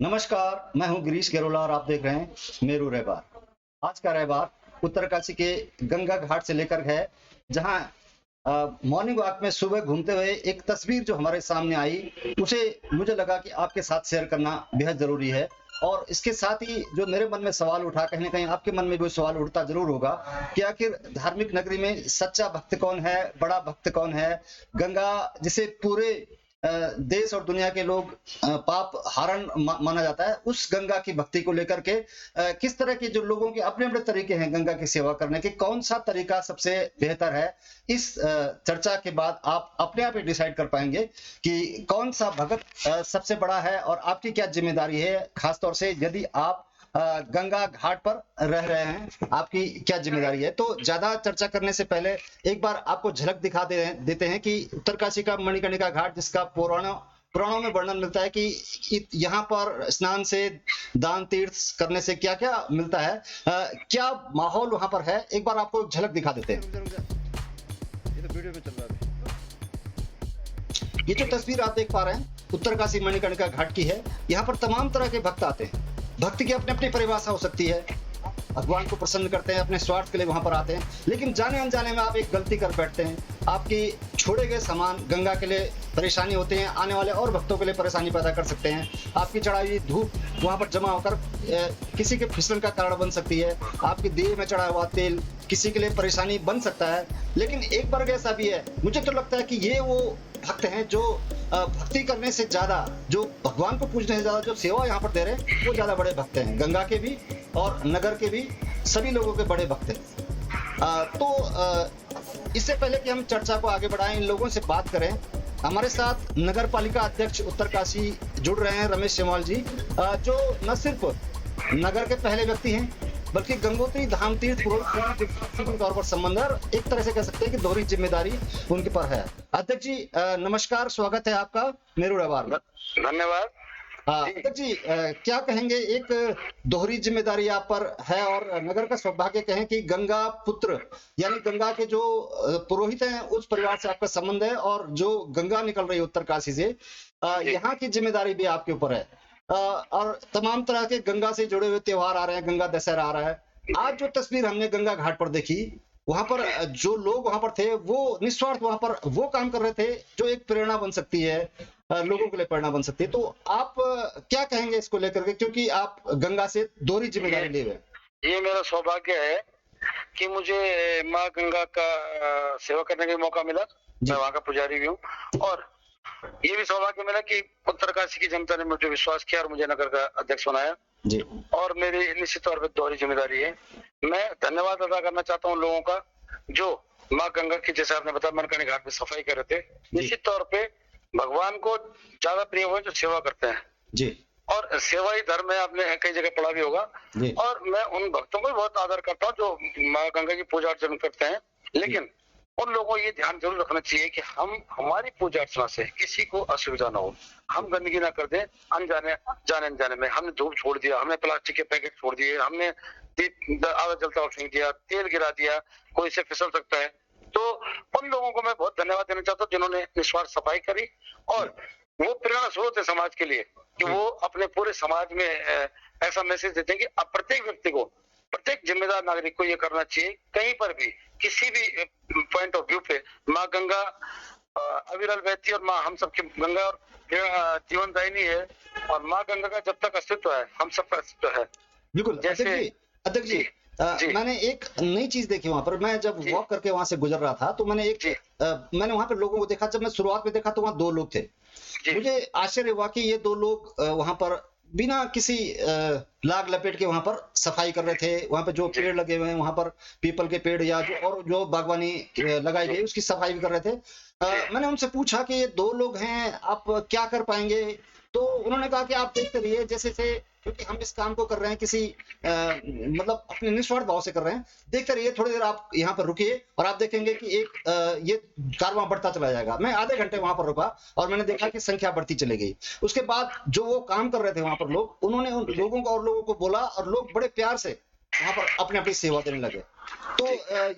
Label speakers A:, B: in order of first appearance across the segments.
A: नमस्कार, मैं हूं गिरीश गेरोला और आप देख रहे हैं मेरू रहबार। आज का रहबार उत्तरकाशी के गंगा घाट से लेकर है, जहां मॉर्निंग वॉक में सुबह घूमते हुए एक तस्वीर जो हमारे सामने आई, उसे मुझे लगा कि आपके साथ शेयर करना बेहद ज़रूरी है। और इसके साथ ही जो मेरे मन में सवाल उठा, कहीं न कहीं आपके मन में भी सवाल उठता ज़रूर होगा कि आखिर धार्मिक नगरी में सच्चा भक्त कौन है, बड़ा भक्त कौन है? गंगा जिसे पूरे देश और दुनिया के लोग पाप हारण माना जाता है, उस गंगा की भक्ति को लेकर के किस तरह के जो लोगों के अपने अपने तरीके हैं गंगा की सेवा करने के, कौन सा तरीका सबसे बेहतर है, इस चर्चा के बाद आप अपने आप ही डिसाइड कर पाएंगे कि कौन सा भगत सबसे बड़ा है और आपकी क्या जिम्मेदारी है, खासतौर से यदि आप गंगा घाट पर रह रहे हैं, आपकी क्या जिम्मेदारी है। तो ज्यादा चर्चा करने से पहले एक बार आपको झलक देते हैं कि उत्तरकाशी का मणिकर्णिका घाट, जिसका पुराणों में वर्णन मिलता है कि यहाँ पर स्नान से, दान तीर्थ करने से क्या क्या मिलता है, क्या माहौल वहां पर है, एक बार आपको झलक दिखा देते हैं।
B: ये तो वीडियो में चल रहा है।
A: ये जो तस्वीर आप देख पा रहे हैं उत्तरकाशी मणिकर्णिका घाट की है। यहाँ पर तमाम तरह के भक्त आते हैं। भक्ति की अपनी अपनी परिभाषा हो सकती है, भगवान को प्रसन्न करते हैं, अपने स्वार्थ के लिए वहां पर आते हैं, लेकिन जाने अनजाने में आप एक गलती कर बैठते हैं। आपकी छोड़े गए सामान गंगा के लिए परेशानी होते हैं, आने वाले और भक्तों के लिए परेशानी पैदा कर सकते हैं। आपकी चढ़ाई हुई धूप वहां पर जमा होकर किसी के फिसलन का कारण बन सकती है। आपकी देह में चढ़ा हुआ तेल किसी के लिए परेशानी बन सकता है। लेकिन एक वर्ग ऐसा भी है, मुझे तो लगता है कि ये वो भक्त हैं जो भक्ति करने से ज्यादा, जो भगवान को पूजने से ज्यादा जो सेवा यहाँ पर दे रहे हैं, वो ज्यादा बड़े भक्त हैं। गंगा के भी और नगर के भी सभी लोगों के बड़े भक्त हैं। इससे पहले कि हम चर्चा को आगे बढ़ाएं, इन लोगों से बात करें, हमारे साथ नगर पालिका अध्यक्ष उत्तरकाशी जुड़ रहे हैं, रमेश जमाल जी, जो न सिर्फ नगर के पहले व्यक्ति हैं, बल्कि गंगोत्री धाम तीर्थ पुरोहित के तौर पर संबंध है, और एक तरह से कह सकते हैं कि दोहरी जिम्मेदारी उनके पर है। अध्यक्ष जी नमस्कार, स्वागत है आपका मेरू रहबार में।
B: धन्यवाद।
A: अध्यक्ष जी क्या कहेंगे, एक दोहरी जिम्मेदारी आप पर है और नगर का सौभाग्य कहें कि गंगा पुत्र यानी गंगा के जो पुरोहित हैं उस परिवार से आपका संबंध है, और जो गंगा निकल रही है उत्तरकाशी से, यहाँ की जिम्मेदारी भी आपके ऊपर है। और तमाम तरह के गंगा से जुड़े हुए त्योहार आ रहे हैं, गंगा दशहरा आ रहा है। आज जो तस्वीर हमने गंगा घाट पर देखी, वहां पर जो लोग वहां पर थे वो निस्वार्थ वहां पर वो काम कर रहे थे जो एक प्रेरणा बन सकती है, लोगों के लिए प्रेरणा बन सकती है। तो आप क्या कहेंगे इसको लेकर के, क्योंकि आप गंगा से दोहरी जिम्मेदारी ले हुए।
B: ये मेरा सौभाग्य है कि मुझे माँ गंगा का सेवा करने का मौका मिला। मैं वहाँ का पुजारी भी हूँ, और ये भी सौभाग्य मिला कि उत्तरकाशी की जनता ने मुझे विश्वास किया और मुझे नगर का अध्यक्ष बनाया जी। और मेरी निश्चित तौर पर दोहरी जिम्मेदारी है। मैं धन्यवाद अदा करना चाहता हूँ लोगों का जो माँ गंगा की, जैसे आपने बताया, मणिकर्णिका घाट में सफाई कर रहे थे। निश्चित तौर पे भगवान को ज्यादा प्रिय हुए जो सेवा करते हैं जी, और सेवा ही धर्म है, आपने कई जगह पढ़ा भी होगा। और मैं उन भक्तों को भी बहुत आदर करता हूँ जो माँ गंगा की पूजा अर्चना करते हैं, लेकिन उन लोगों को ये ध्यान जरूर रखना चाहिए कि हम हमारी पूजा अर्चना से किसी को असुविधा ना हो, हम गंदगी ना कर दें। जाने अनजाने में हमने धूप छोड़ दिया, हमने प्लास्टिक के पैकेट छोड़ दिए, हमने आधा जलता हुआ फेंक दिया, तेल गिरा दिया, कोई से फिसल सकता है। तो उन लोगों को मैं बहुत धन्यवाद देना चाहता हूँ जिन्होंने निस्वार्थ सफाई करी, और वो प्रेरणा स्रोत है समाज के लिए कि वो अपने पूरे समाज में ऐसा मैसेज देते हैं कि अब प्रत्येक व्यक्ति को, प्रत्येक जिम्मेदार नागरिक को ये करना चाहिए, कहीं पर भी किसी भी पॉइंट ऑफ व्यू पे माँ गंगा अविरल बहती, और माँ हम सबकी गंगा और जीवनदायिनी है, और माँ गंगा का जब तक अस्तित्व है हम सबका अस्तित्व है।
A: बिल्कुल। जैसे अध्यक्ष जी मैंने एक नई चीज देखी वहां पर, मैं जब वॉक करके वहां से गुजर रहा था तो मैंने मैंने वहां पर लोगों को देखा। जब मैं शुरुआत में देखा तो वहां 2 लोग थे। मुझे आश्चर्य हुआ कि ये 2 लोग वहां पर बिना किसी लाग लपेट के वहां पर सफाई कर रहे थे। वहां पर जो पेड़ लगे हुए हैं, वहां पर पीपल के पेड़ या जो बागवानी लगाई गई उसकी सफाई भी कर रहे थे। मैंने उनसे पूछा कि ये 2 लोग हैं, आप क्या कर पाएंगे? तो उन्होंने कहा कि आप देखते रहिए, जैसे क्योंकि हम इस काम को कर रहे हैं किसी मतलब अपने निस्वार्थ भाव से कर रहे हैं, देखते रहिए, थोड़ी देर आप यहाँ पर रुकिए और आप देखेंगे कि ये कारवां बढ़ता चला जाएगा। मैं आधे घंटे वहां पर रुका और मैंने देखा कि संख्या बढ़ती चली गई। उसके बाद जो वो काम कर रहे थे वहां पर लोग, उन्होंने उन लोगों को और लोगों को बोला, और लोग बड़े प्यार से वहां पर अपने अपनी सेवा देने लगे। तो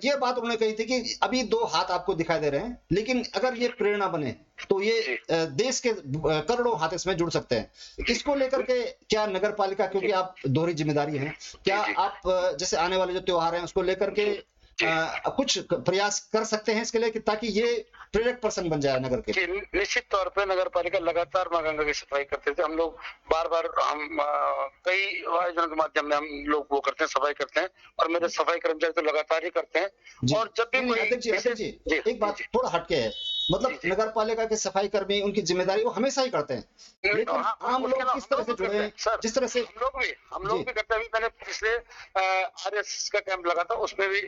A: ये बात उन्होंने कही थी कि अभी 2 हाथ आपको दिखाई दे रहे हैं, लेकिन अगर ये प्रेरणा बने तो ये
B: जी।
A: देश के करोड़ों हाथ इसमें जुड़ सकते हैं। इसको लेकर के क्या नगर पालिका, क्योंकि आप दोहरी जिम्मेदारी है, क्या
B: जी।
A: आप जैसे आने वाले जो त्योहार हैं उसको लेकर के
B: जी।
A: कुछ प्रयास कर सकते हैं इसके लिए कि ताकि ये प्रेरक प्रसंग बन जाए नगर के?
B: जी, निश्चित तौर पे नगर पालिका लगातार माँ गंगा की सफाई करते थे। हम लोग बार-बार हम कई आयोजनों के माध्यम में हम लोग वो करते हैं, सफाई करते हैं, और मेरे सफाई कर्मचारी तो लगातार ही करते हैं।
A: जी।
B: और जब भी
A: नहीं, नहीं,
B: कोई
A: अध्यक्ष जी,
B: विशेष जी,
A: एक बात
B: जी,
A: थोड़ा हटके है। मतलब
B: जी, जी।
A: नगर पालिका के सफाई कर्मी उनकी जिम्मेदारी वो हमेशा ही करते हैं, लेकिन
B: हाँ,
A: आम
B: उसके
A: लोग
B: अलावा
A: किस
B: हम
A: तरह
B: लोग
A: से
B: भी
A: जुड़े
B: करते
A: हैं,
B: हैं सर।
A: जिस तरह से
B: हम
A: जी,
B: लोग भी करते हैं। अभी मैंने पिछले आरएस का कैंप लगा था, उसमें भी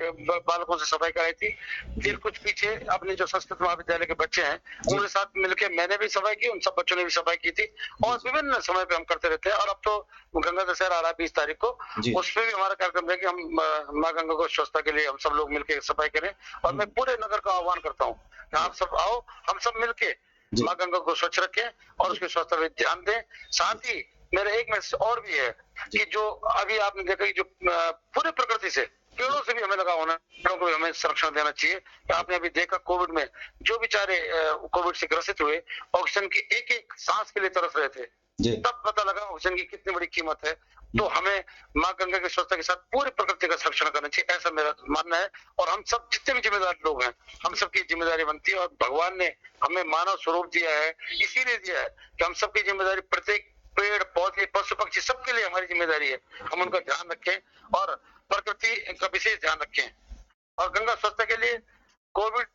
B: बालकों से सफाई कराई थी।
A: जी,
B: फिर कुछ पीछे अपने जो संस्कृत महाविद्यालय के बच्चे हैं,
A: जी,
B: उनके साथ मिलके मैंने भी सफाई की, उन सब बच्चों ने भी सफाई की थी, और
A: जी,
B: विभिन्न समय पे हम करते रहते हैं। और अब तो गंगा दशहरा आ रहा है 20 तारीख को,
A: जी,
B: उसमें भी हमारा कार्यक्रम है कि हम माँ गंगा को स्वच्छता के लिए हम सब लोग मिलकर सफाई करें। और मैं पूरे नगर का आह्वान करता हूँ कि आप सब आओ, हम सब मिलके
A: जी,
B: माँ गंगा को स्वच्छ रखें और उसकी स्वच्छता पे ध्यान दें। साथ ही मेरा एक मैसेज और भी है कि जो अभी आपने देखा कि जो पूरे प्रकृति से, पेड़ों से भी हमें लगा होना, पेड़ों को भी हमें संरक्षण देना चाहिए। कि आपने अभी देखा कोविड में जो बेचारे कोविड से ग्रसित हुए, ऑक्सीजन की एक एक सांस के लिए तरस रहे थे,
A: जी,
B: तब पता लगा ऑक्सीजन की कितनी बड़ी कीमत है। तो हमें माँ गंगा की स्वच्छता के साथ पूरी प्रकृति का संरक्षण करना चाहिए, ऐसा मेरा मानना है। और हम सब जितने भी जिम्मेदार लोग हैं, हम सबकी जिम्मेदारी बनती है। और भगवान ने हमें मानव स्वरूप दिया है, इसीलिए दिया है कि हम सबकी जिम्मेदारी, प्रत्येक पेड़ पौधे पशु पक्षी सबके लिए हमारी जिम्मेदारी है, हम उनका ध्यान रखें और प्रकृति का विशेष ध्यान रखें। और गंगा स्वच्छता के लिए कोविड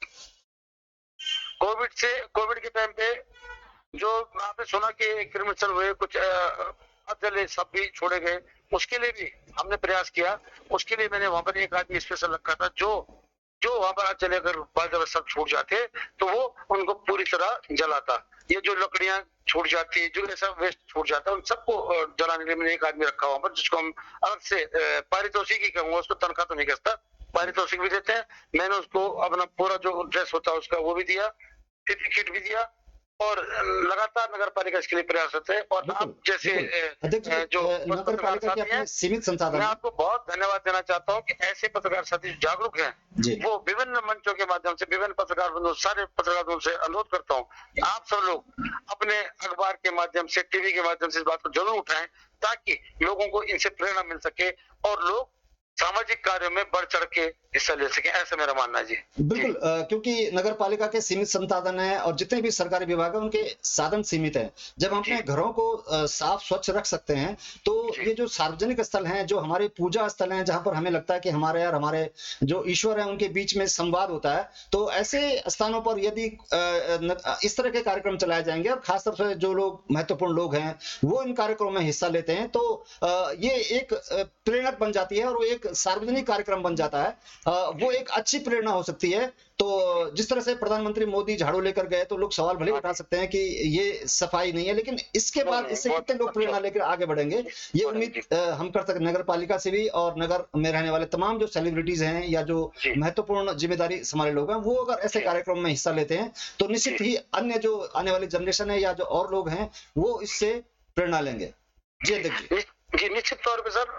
B: कोविड के टाइम पे जो आपने सुना कि क्रिमिनल हुए, कुछ अधजले सब भी छोड़े गए, उसके लिए भी हमने प्रयास किया। उसके लिए मैंने वहां पर एक आदमी स्पेशल रखा था, जो जो वहां पर चले, अगर बाल सब छूट जाते तो वो उनको पूरी तरह जलाता। ये जो लकड़ियां छूट जाती है, जो ऐसा वेस्ट छूट जाता है, उन सबको जलाने के लिए मैंने एक आदमी रखा वहां पर, जिसको हम अलग से पारितोषिक ही कहूंगा, उसको तनख्वाह तो नहीं कहता, पारितोषिक भी देते हैं। मैंने उसको अपना पूरा जो ड्रेस होता है उसका वो भी दिया, पीपी किट भी दिया, और लगातार नगर पालिका इसके लिए प्रयासरत है। और
A: बिल्कुल,
B: आप जैसे
A: बिल्कुल। अध्यक्ष जी,
B: जो
A: नगर
B: पत्रकार
A: पालिका के
B: साथी हैं,
A: अपने सीमित संसाधन
B: मैं
A: हैं।
B: आपको बहुत धन्यवाद देना चाहता हूँ कि ऐसे पत्रकार साथी जागरूक हैं,
A: जी,
B: वो विभिन्न मंचों के माध्यम से, विभिन्न पत्रकार बंधु, सारे पत्रकार बंधुओं से अनुरोध करता हूँ कि आप सब लोग अपने अखबार के माध्यम से, टीवी के माध्यम से इस बात को जरूर उठाएं, ताकि लोगों को इनसे प्रेरणा मिल सके और लोग सामाजिक कार्यों में बढ़ चढ़ के हिस्सा ले सके, ऐसा मेरा मानना है जी।
A: बिल्कुल। क्योंकि नगर पालिका के सीमित संसाधन है और जितने भी सरकारी विभाग है उनके साधन सीमित है। जब हम अपने
B: जी।
A: घरों को साफ स्वच्छ रख सकते हैं, तो
B: जी।
A: ये जो सार्वजनिक स्थल हैं, जो हमारे पूजा स्थल हैं, जहां पर हमें लगता है कि हमारे और हमारे जो ईश्वर हैं उनके बीच में संवाद होता है, तो ऐसे स्थानों पर यदि इस तरह के कार्यक्रम चलाए जाएंगे और खासतौर से जो लोग महत्वपूर्ण लोग हैं वो इन कार्यक्रमों में हिस्सा लेते हैं, तो ये एक प्रेरक बन जाती है और वो एक सार्वजनिक कार्यक्रम बन जाता है। वो एक अच्छी प्रेरणा हो सकती है। तो जिस तरह से प्रधानमंत्री मोदी झाड़ू लेकर गए, तो लोग सवाल भले उठा सकते हैं कि ये सफाई नहीं है, लेकिन इसके बाद इससे कितने लोग प्रेरणा लेकर आगे बढ़ेंगे, ये उम्मीद हम कर सकते, नगर पालिका से भी और नगर में रहने वाले तमाम जो सेलिब्रिटीज हैं या जो महत्वपूर्ण जिम्मेदारी संभाले लोग हैं, वो अगर ऐसे कार्यक्रम में हिस्सा लेते हैं तो निश्चित ही अन्य जो आने वाली जनरेशन है या जो और लोग हैं वो इससे प्रेरणा लेंगे। जी अध्यक्ष
B: जी, निश्चित तौर पे सर,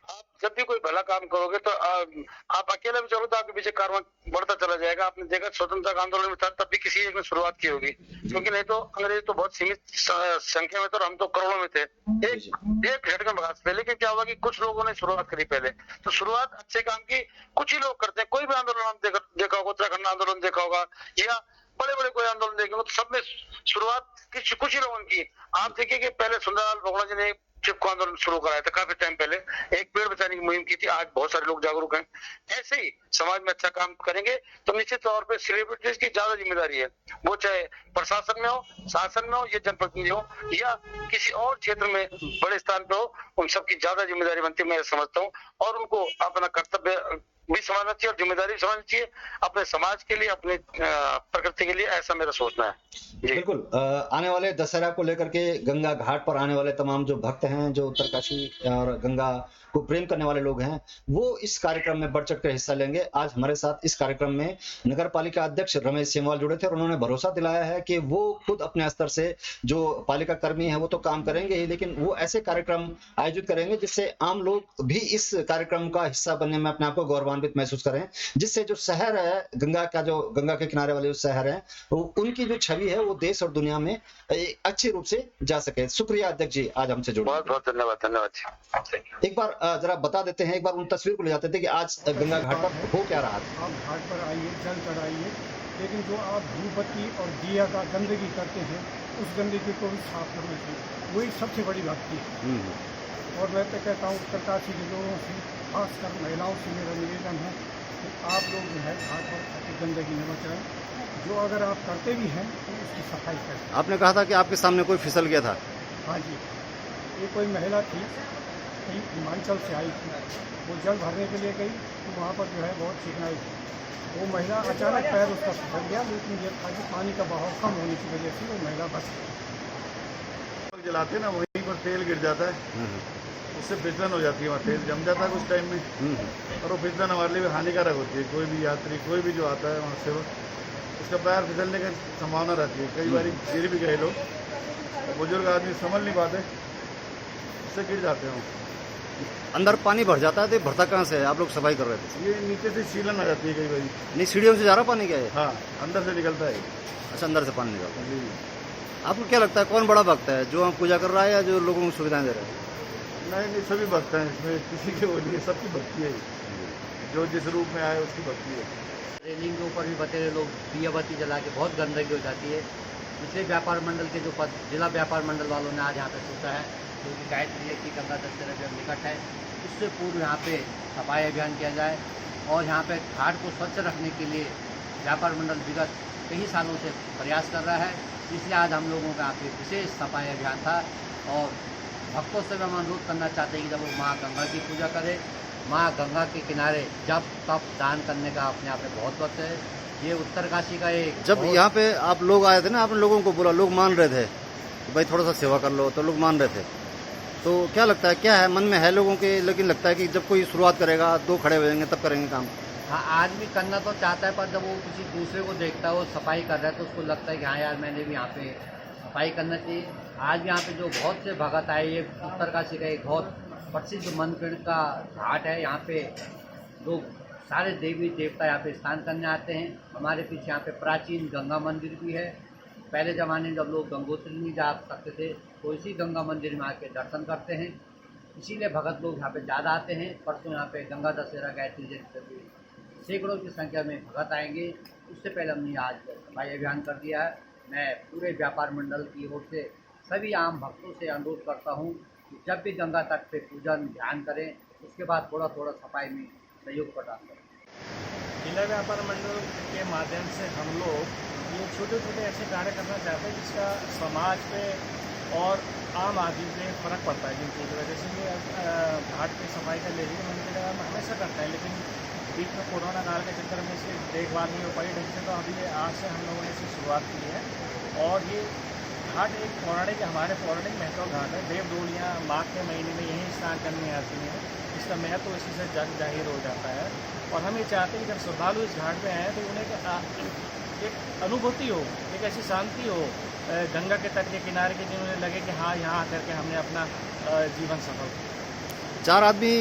B: आप जब भी कोई भला काम करोगे तो आप अकेला भी चलो तो आपके पीछे कारवां बढ़ता चला जाएगा। आपने देखा स्वतंत्रता आंदोलन में था, तब भी किसी एक ने शुरुआत की होगी, क्योंकि नहीं तो अंग्रेज तो बहुत सीमित संख्या में थे और हम तो करोड़ों में थे, एक झटके में भगा सकते। लेकिन क्या हुआ कि कुछ लोगों ने शुरुआत करी पहले, तो शुरुआत अच्छे काम की कुछ ही लोग करते हैं। कोई भी आंदोलन आप देखा होगा, उत्तराखंड आंदोलन देखा होगा या बड़े बड़े कोई आंदोलन देखे होंगे, तो सब में शुरुआत कुछ ही लोगों की। आप देखिए कि पहले सुंदरलाल बोगड़ा जी ने चिपको आंदोलन शुरू कराया था काफी टाइम पहले, एक पेड़ बचाने की मुहिम की थी। आज बहुत सारे लोग जागरूक हैं। ऐसे ही समाज में अच्छा काम करेंगे तो निश्चित तौर पे सेलिब्रिटीज की ज्यादा जिम्मेदारी है, वो चाहे प्रशासन में हो, शासन में हो, या जनप्रतिनिधि हो, या किसी और क्षेत्र में बड़े स्थान पे हो, उन सबकी ज्यादा जिम्मेदारी बनती है, मैं समझता हूँ। और उनको अपना कर्तव्य भी समझना चाहिए और जिम्मेदारी भी समझनी चाहिए, अपने समाज के लिए, अपने प्रकृति के लिए, ऐसा मेरा सोचना है।
A: बिल्कुल। आने वाले दशहरा को लेकर के गंगा घाट पर आने वाले तमाम जो भक्त हैं, जो उत्तरकाशी और गंगा को प्रेम करने वाले लोग हैं, वो इस कार्यक्रम में बढ़ चढ़ कर हिस्सा लेंगे। आज हमारे साथ इस कार्यक्रम में नगर पालिका अध्यक्ष रमेश सेमवाल जुड़े थे और उन्होंने भरोसा दिलाया है कि वो खुद अपने स्तर से जो पालिका कर्मी है वो तो काम करेंगे ही, लेकिन वो ऐसे कार्यक्रम आयोजित करेंगे जिससे आम लोग भी इस कार्यक्रम का हिस्सा बनने में अपने आप को गौरवान्वित महसूस करें, जिससे जो शहर है गंगा के किनारे वाले जो शहर है उनकी जो छवि है वो देश और दुनिया में अच्छे रूप से जा सके। शुक्रिया अध्यक्ष जी, आज हमसे जुड़े।
B: बहुत बहुत धन्यवाद। धन्यवाद।
A: एक बार जरा बता देते हैं, एक बार उन तस्वीर को ले जाते थे कि आज गंगा घाट पर हो क्या रहा था।
C: आप घाट पर आइए, जल चढ़ाइए, लेकिन जो आप धूपबत्ती और दिया का गंदगी करते हैं उस गंदगी को भी साफ करना चाहिए, वही सबसे बड़ी भक्ति है। और मैं तो कहता हूँ उत्तरकाशी के लोगों से, खासकर महिलाओं से मेरा निवेदन है कि आप लोग जो है घाट पर गंदगी न मचाएं, जो अगर आप करते भी हैं तो उसकी सफाई करें।
A: आपने कहा था कि आपके सामने कोई फिसल गया था।
C: हाँ जी, ये कोई महिला थी, कहीं हिमाचल से आई थी, वो जल भरने के लिए गई तो वहाँ पर जो है बहुत चिकनाई थी। वो महिला अचानक पैर उसका फिसल गया, लेकिन ये था कि पानी का बहाव कम होने की वजह से वो महिला बच गई।
D: जलाते ना वहीं पर तेल गिर जाता है, उससे फिसलन हो जाती है, वहाँ तेल जम जाता है कुछ टाइम में, और वो फिसलन हमारे लिए हानिकारक होती है। कोई भी यात्री कोई भी जो आता है वहाँ से उसका पैर फिसलने की संभावना रहती है। कई बार गिर भी गए लोग, बुजुर्ग आदमी समझ नहीं पाते, उससे गिर जाते हैं।
A: अंदर पानी भर जाता है तो भरता कहाँ से है? आप लोग सफाई कर रहे थे।
D: ये नीचे से सीलन आ जाती है कई बार।
A: नहीं, सीढ़ियों से जा रहा पानी क्या है?
D: हाँ, अंदर से निकलता है।
A: अच्छा, अंदर से पानी निकलता है। आपको क्या लगता है कौन बड़ा भक्त है, जो हम पूजा कर रहा है या जो लोगों को सुविधाएं दे रहे हैं?
D: नहीं, सभी भक्त हैं इसमें, किसी के वो नहीं है, सबकी भक्ति है, जो जिस रूप में आए उसकी भक्ति है।
E: रेलिंग के ऊपर भी बतेरे लोग दिया बत्ती जला के बहुत गंदगी हो जाती है। इसलिए व्यापार मंडल के जो जिला व्यापार मंडल वालों ने आज यहाँ पे सोचा है, क्योंकि गायत्री की गंगा दशहरा जब निकट है, उससे पूर्व यहाँ पे सफाई अभियान किया जाए। और यहाँ पे घाट को स्वच्छ रखने के लिए व्यापार मंडल विगत कई सालों से प्रयास कर रहा है, इसलिए आज हम लोगों का यहाँ पे विशेष सफाई अभियान था। और भक्तों से हम अनुरोध करना चाहते हैं कि जब वो माँ गंगा की पूजा करें, माँ गंगा के किनारे जब तब दान करने का अपने आप में बहुत वक्त है। ये उत्तरकाशी का एक
A: जब यहाँ पे आप लोग आए थे ना, आपने लोगों को बोला, लोग मान रहे थे कि भाई थोड़ा सा सेवा कर लो, तो लोग मान रहे थे। तो क्या लगता है, क्या है मन में है लोगों के, लेकिन लगता है कि जब कोई शुरुआत करेगा, दो खड़े हो जाएंगे तब करेंगे काम।
E: हाँ, आदमी करना तो चाहता है, पर जब वो किसी दूसरे को देखता है वो सफाई कर रहा है तो उसको लगता है कि हाँ यार मैंने भी यहाँ पे सफाई करना चाहिए। आज यहाँ पे जो बहुत से भगत आए, ये उत्तरकाशी का एक बहुत प्रसिद्ध मंदिर का घाट है। यहाँ पे लोग सारे देवी देवता यहाँ पे स्नान करने आते हैं। हमारे पीछे यहाँ पे प्राचीन गंगा मंदिर भी है। पहले ज़माने में जब लोग गंगोत्री नहीं जा सकते थे तो इसी गंगा मंदिर में आके दर्शन करते हैं, इसीलिए भगत लोग यहाँ पे ज़्यादा आते हैं। परसों यहाँ पे गंगा दशहरा गायत्री जयंती पर सैकड़ों की संख्या में भगत आएंगे। उससे पहले हमने आज सफाई अभियान कर दिया है। मैं पूरे व्यापार मंडल की ओर से सभी आम भक्तों से अनुरोध करता हूँ कि जब भी गंगा तट पे पूजन ध्यान करें, उसके बाद थोड़ा थोड़ा सफाई में सहयोग प्रदान करें।
C: जिला व्यापार मंडल के माध्यम से हम लोग ये छोटे छोटे ऐसे कार्य करना चाहते हैं जिसका समाज पे और आम आदमी पे फ़र्क पड़ता है, जिनकी वजह से ये घाट की सफाई का ले लीजिए मंदिर हम हमेशा करते हैं, लेकिन बीच में कोरोना काल के चक्कर में इसकी देखभाल नहीं हो पाई ढंग से। तो अभी आज से हम लोगों ने इसकी शुरुआत की है। और ये घाट एक पौराणिक हमारे पौराणिक महत्व घाट है। देव डोलियाँ माघ के महीने में यहीं स्नान करने आती हैं, इसका महत्व तो इसी से जग जाहिर हो जाता है। और हम ये चाहते हैं कि जब श्रद्धालु इस घाट पे आए तो उन्हें एक अनुभूति हो, एक ऐसी शांति हो गंगा के तट के किनारे के, जिन्होंने लगे कि हाँ यहाँ आकर के हमने अपना जीवन सफल किया।
A: चार आदमी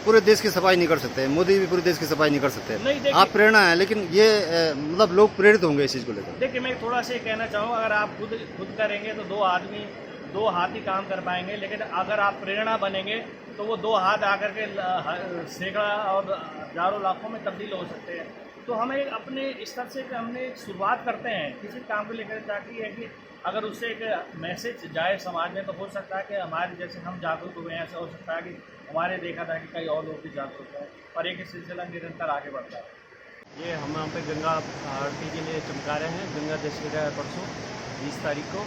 A: पूरे देश की सफाई नहीं कर सकते, मोदी भी पूरे देश की सफाई नहीं कर सकते।
C: नहीं,
A: आप प्रेरणा है, लेकिन ये मतलब लोग प्रेरित होंगे इस चीज़ को लेकर।
C: देखिए, मैं थोड़ा सा कहना चाहूँगा, अगर आप खुद करेंगे तो दो आदमी दो हाथ ही काम कर पाएंगे, लेकिन अगर आप प्रेरणा बनेंगे तो वो दो हाथ आकर के सैकड़ा और हजारों लाखों में तब्दील हो सकते हैं। तो हमें अपने स्तर से हमने शुरुआत करते हैं किसी काम को लेकर, ताकि है कि अगर उससे एक मैसेज जाए समाज में तो हो सकता है कि हमारे जैसे हम जागरूक हुए हैं, ऐसा हो सकता है कि हमारे देखा था कि कई और लोग भी जागरूक हैं और एक सिलसिला निरंतर आगे बढ़ता है।
F: ये हम यहाँ पे गंगा आरती के लिए चमका रहे हैं। गंगा दशहरा परसों 20 तारीख को,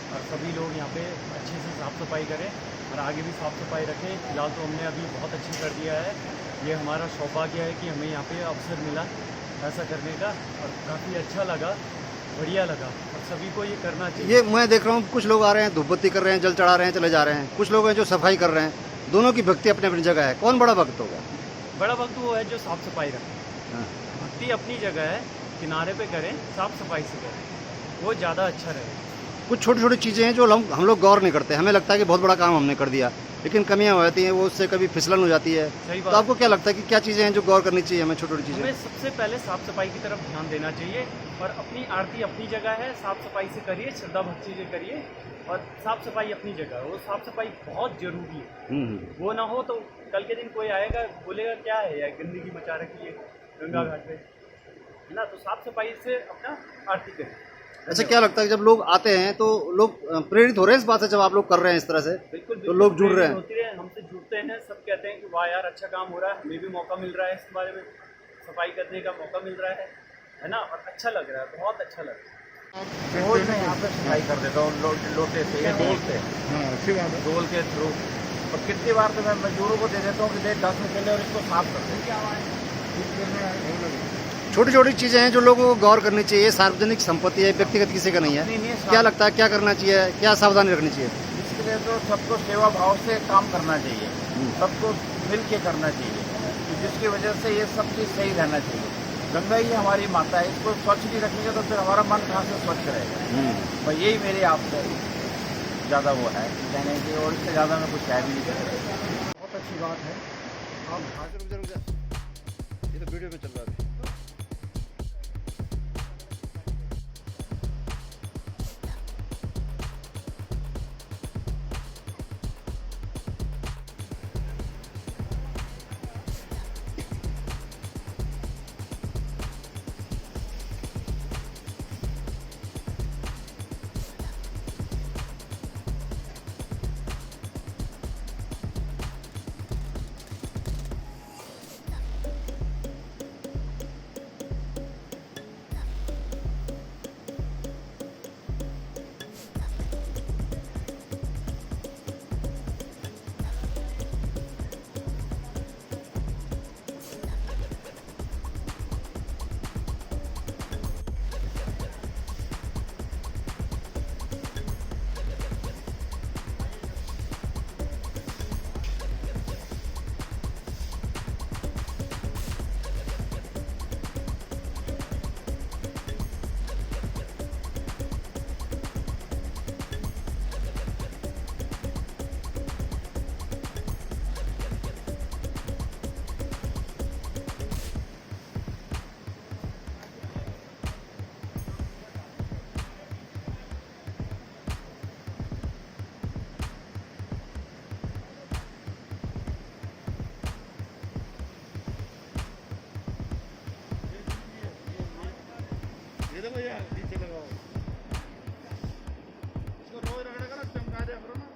F: और सभी लोग यहाँ पे अच्छे से साफ़ सफाई करें और आगे भी साफ़ सफाई रखें। फिलहाल तो हमने अभी बहुत अच्छी कर दिया है। ये हमारा सौभाग्य है कि हमें यहाँ पे अवसर मिला ऐसा करने का, और काफ़ी अच्छा लगा, बढ़िया लगा, और सभी को ये करना चाहिए।
A: ये मैं देख रहा हूँ कुछ लोग आ रहे हैं, धूपबत्ती कर रहे हैं, जल चढ़ा रहे हैं, चले जा रहे हैं। कुछ लोग हैं जो सफाई कर रहे हैं। दोनों की भक्ति अपनी अपनी जगह है, कौन बड़ा भक्त होगा?
F: बड़ा भक्त वो है जो साफ सफाई रखे।
A: हाँ।
F: भक्ति अपनी जगह है, किनारे पे करें, साफ सफाई से करें, वो ज़्यादा अच्छा रहेगा।
A: कुछ छोटी छोटी चीज़ें हैं जो हम लोग गौर नहीं करते, हमें लगता है कि बहुत बड़ा काम हमने कर दिया, लेकिन कमियां हो जाती हैं, वो उससे कभी फिसलन हो जाती है।
F: सही
A: तो
F: बात।
A: आपको क्या लगता है कि क्या चीज़ें हैं जो गौर करनी चाहिए हमें, छोटी छोटी चीज़ें?
F: हमें सबसे पहले साफ सफाई की तरफ ध्यान देना चाहिए और अपनी आरती अपनी जगह है, साफ सफाई से करिए, श्रद्धा भक्ति से करिए और साफ सफाई अपनी जगह है। वो साफ सफाई बहुत जरूरी है। वो ना हो तो कल के दिन कोई आएगा बोलेगा क्या है यार, गंदगी मचा रखी है गंगा घाट पे, है ना। तो साफ सफाई से अपना आरती करें।
A: अच्छा, क्या लगता है जब लोग आते हैं तो लोग प्रेरित हो रहे हैं इस बात से, जब आप लोग कर रहे हैं इस तरह से?
F: बिल्कुल,
A: तो लोग जुड़ रहे हैं,
F: होते हैं, हमसे जुड़ते हैं, सब कहते हैं कि वाह यार अच्छा काम हो रहा है, हमें भी मौका मिल रहा है इस बारे में सफाई करने का मौका मिल रहा है ना, और अच्छा लग रहा है, बहुत अच्छा लग रहा है।
G: रोज मैं यहाँ पे सफाई कर देता हूँ लोटे से या डोल से, डोल के थ्रू। और कितनी बार तो मैं मजदूरों को दे देता हूँ कि दे 10 में चले और इसको साफ कर दे।
A: छोटी छोटी चीज़ें हैं जो लोगों को गौर करनी चाहिए, सार्वजनिक संपत्ति है, व्यक्तिगत किसी का नहीं है। क्या लगता है क्या करना चाहिए, क्या सावधानी रखनी चाहिए?
G: इसके लिए तो सबको सेवा भाव से काम करना चाहिए, सबको मिल के करना चाहिए, कि जिसकी वजह से ये सब चीज़ सही रहना चाहिए। गंगा ही हमारी माता है, इसको स्वच्छ नहीं रखेंगे तो फिर हमारा मन कहाँ से स्वच्छ रहेगा। और यही मेरे आपसे ज़्यादा वो है कहने की, और इससे ज़्यादा मैं कुछ कह भी नहीं सकता।
D: बहुत अच्छी बात है।
A: ये तो वीडियो में चल रहा है।
D: भैया नीचे लगाओ, इसको रोज रगड़ा कर चमका दिया करो ना।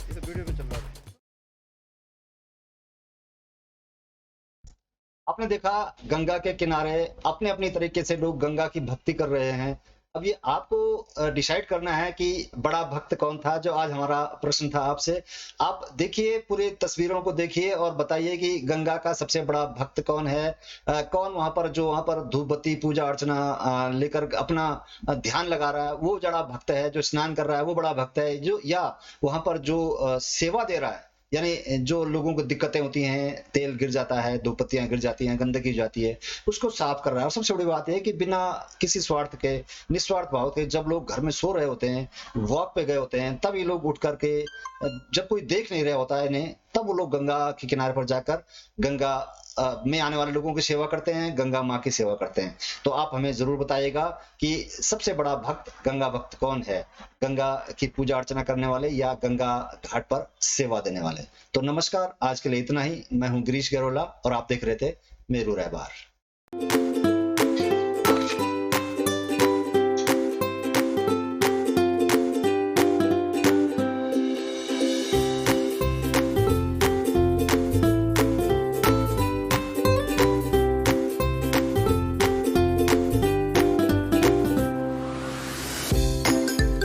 A: ये तो वीडियो में चल रहा है। आपने देखा गंगा के किनारे अपने अपने तरीके से लोग गंगा की भक्ति कर रहे हैं। अब ये आपको डिसाइड करना है कि बड़ा भक्त कौन था, जो आज हमारा प्रश्न था आपसे। आप देखिए, पूरे तस्वीरों को देखिए और बताइए कि गंगा का सबसे बड़ा भक्त कौन है। कौन वहां पर धूप बत्ती पूजा अर्चना लेकर अपना ध्यान लगा रहा है, वो बड़ा भक्त है। जो स्नान कर रहा है वो बड़ा भक्त है। जो या वहां पर जो सेवा दे रहा है, यानी जो लोगों को दिक्कतें होती हैं, तेल गिर जाता है, धूप बत्तियां गिर जाती हैं, गंदगी जाती है, उसको साफ कर रहा है। और सबसे बड़ी बात है कि बिना किसी स्वार्थ के, निस्वार्थ भाव के, जब लोग घर में सो रहे होते हैं, वॉक पे गए होते हैं, तब ये लोग उठ करके, जब कोई देख नहीं रहा होता है इन्हें, तब वो लोग गंगा के किनारे पर जाकर गंगा में आने वाले लोगों की सेवा करते हैं, गंगा माँ की सेवा करते हैं। तो आप हमें जरूर बताइएगा कि सबसे बड़ा भक्त, गंगा भक्त कौन है, गंगा की पूजा अर्चना करने वाले या गंगा घाट पर सेवा देने वाले। तो नमस्कार, आज के लिए इतना ही। मैं हूं गिरीश गरोला और आप देख रहे थे मेरू रहबार।